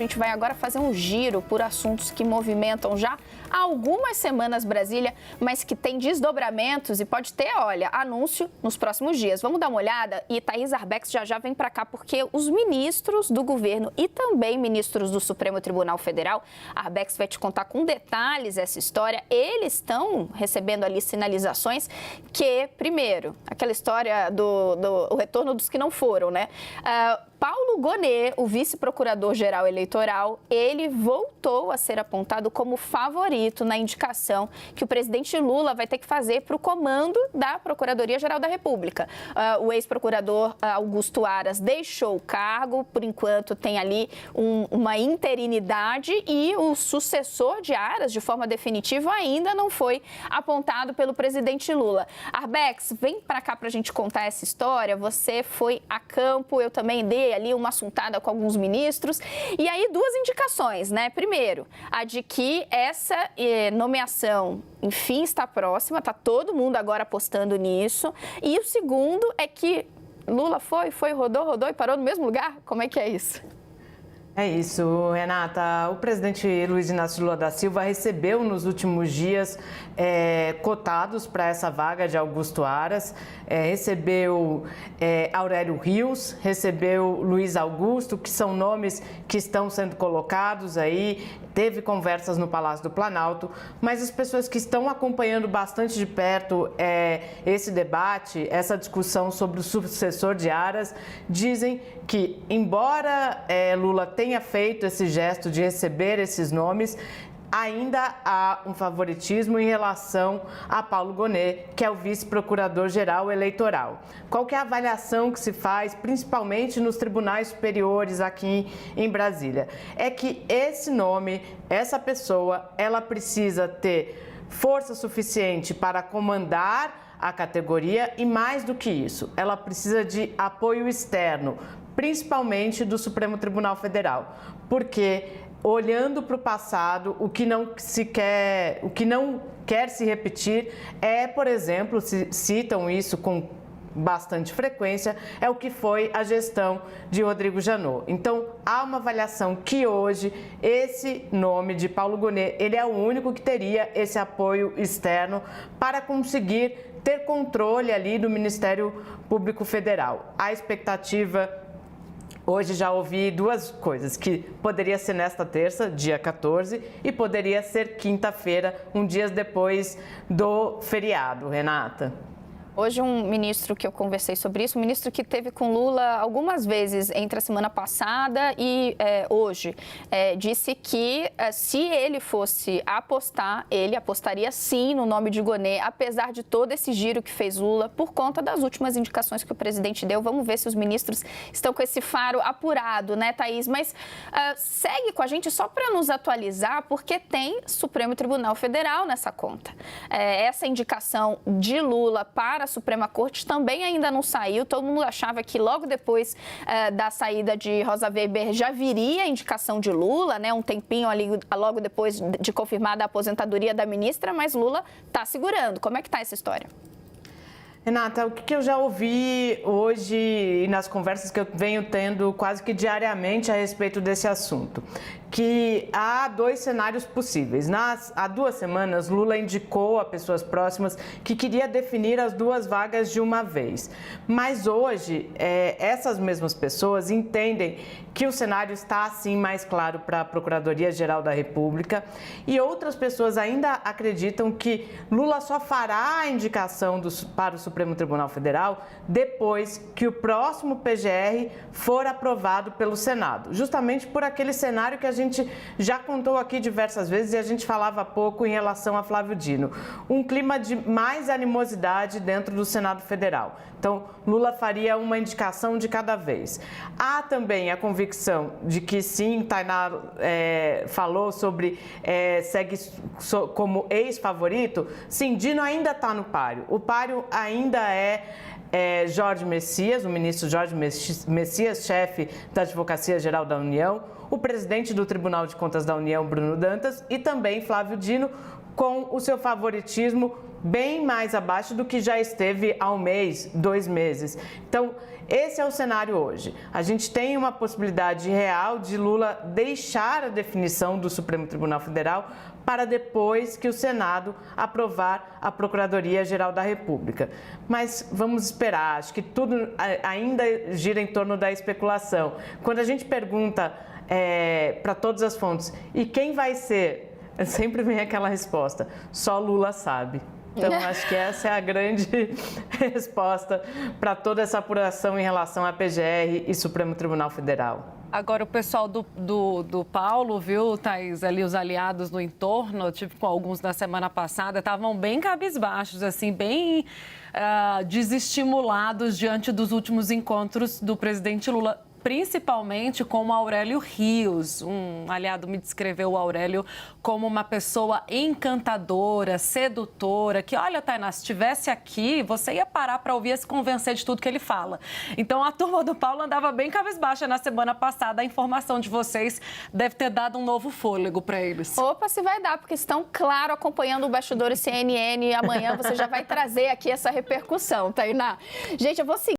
A gente vai agora fazer um giro por assuntos que movimentam já há algumas semanas Brasília, mas que tem desdobramentos e pode ter, olha, anúncio nos próximos dias. Vamos dar uma olhada e Thaís Arbex já vem para cá, porque os ministros do governo e também ministros do Supremo Tribunal Federal, a Arbex vai te contar com detalhes essa história, eles estão recebendo ali sinalizações que, primeiro, aquela história do retorno dos que não foram, né? Paulo Gonet, o vice-procurador-geral eleitoral, ele voltou a ser apontado como favorito na indicação que o presidente Lula vai ter que fazer para o comando da Procuradoria-Geral da República. O ex-procurador Augusto Aras deixou o cargo, por enquanto tem ali uma interinidade e o sucessor de Aras, de forma definitiva, ainda não foi apontado pelo presidente Lula. Arbex, vem para cá para a gente contar essa história. Você foi a campo, eu também dei ali uma assuntada com alguns ministros, e aí duas indicações, né? Primeiro, a de que essa nomeação, enfim, está próxima, está todo mundo agora apostando nisso, e o segundo é que Lula rodou e parou no mesmo lugar? Como é que é isso? É isso, Renata. O presidente Luiz Inácio Lula da Silva recebeu nos últimos dias cotados para essa vaga de Augusto Aras, recebeu Aurélio Rios, recebeu Luiz Augusto, que são nomes que estão sendo colocados aí, teve conversas no Palácio do Planalto, mas as pessoas que estão acompanhando bastante de perto esse debate, essa discussão sobre o sucessor de Aras, dizem que, embora Lula tenha feito esse gesto de receber esses nomes, ainda há um favoritismo em relação a Paulo Gonet, que é o vice-procurador-geral eleitoral. Qual que é a avaliação que se faz, principalmente nos tribunais superiores aqui em Brasília? É que esse nome, essa pessoa, ela precisa ter força suficiente para comandar a categoria e, mais do que isso, ela precisa de apoio externo, principalmente do Supremo Tribunal Federal, porque olhando para o passado, o que não quer se repetir é, por exemplo, citam isso com bastante frequência, é o que foi a gestão de Rodrigo Janot. Então, há uma avaliação que hoje esse nome de Paulo Gonet, ele é o único que teria esse apoio externo para conseguir ter controle ali do Ministério Público Federal. A expectativa... Hoje já ouvi duas coisas, que poderia ser nesta terça, dia 14, e poderia ser quinta-feira, um dia depois do feriado, Renata. Hoje um ministro que eu conversei sobre isso, um ministro que esteve com Lula algumas vezes entre a semana passada e hoje, disse que se ele fosse apostar, ele apostaria sim no nome de Gonet, apesar de todo esse giro que fez Lula, por conta das últimas indicações que o presidente deu. Vamos ver se os ministros estão com esse faro apurado, né, Thaís? Mas segue com a gente só para nos atualizar, porque tem Supremo Tribunal Federal nessa conta. Essa indicação de Lula para a Suprema Corte também ainda não saiu. Todo mundo achava que logo depois da saída de Rosa Weber já viria a indicação de Lula, né? Um tempinho ali, logo depois de confirmada a aposentadoria da ministra, mas Lula está segurando. Como é que está essa história? Renata, o que eu já ouvi hoje e nas conversas que eu venho tendo quase que diariamente a respeito desse assunto? Que há dois cenários possíveis. Há 2 semanas, Lula indicou a pessoas próximas que queria definir as 2 vagas de uma vez. Mas hoje, essas mesmas pessoas entendem que o cenário está, assim, mais claro para a Procuradoria-Geral da República, e outras pessoas ainda acreditam que Lula só fará a indicação para o Supremo Tribunal Federal depois que o próximo PGR for aprovado pelo Senado, justamente por aquele cenário que a gente já contou aqui diversas vezes e a gente falava há pouco em relação a Flávio Dino. Um clima de mais animosidade dentro do Senado Federal. Então, Lula faria uma indicação de cada vez. Há também a convicção de que sim, Tainá falou sobre segue como ex-favorito. Sim, Dino ainda está no páreo. O páreo ainda Jorge Messias, o ministro Jorge Messias, chefe da Advocacia Geral da União, o presidente do Tribunal de Contas da União, Bruno Dantas, e também Flávio Dino, com o seu favoritismo bem mais abaixo do que já esteve há um mês, 2 meses. Então, esse é o cenário hoje. A gente tem uma possibilidade real de Lula deixar a definição do Supremo Tribunal Federal para depois que o Senado aprovar a Procuradoria-Geral da República. Mas vamos esperar, acho que tudo ainda gira em torno da especulação. Quando a gente pergunta para todas as fontes, e quem vai ser? Sempre vem aquela resposta, só Lula sabe. Então, acho que essa é a grande resposta para toda essa apuração em relação à PGR e Supremo Tribunal Federal. Agora, o pessoal do Paulo, viu, Thaís, ali os aliados no entorno, eu tive com alguns na semana passada, estavam bem cabisbaixos, assim, bem desestimulados diante dos últimos encontros do presidente Lula, principalmente com o Aurélio Rios. Um aliado me descreveu o Aurélio como uma pessoa encantadora, sedutora, que, olha, Tainá, se estivesse aqui, você ia parar para ouvir e se convencer de tudo que ele fala. Então, a turma do Paulo andava bem cabisbaixa na semana passada. A informação de vocês deve ter dado um novo fôlego para eles. Opa, se vai dar, porque estão, claro, acompanhando o Bastidores CNN. Amanhã você já vai trazer aqui essa repercussão, Tainá. Gente, eu vou seguir.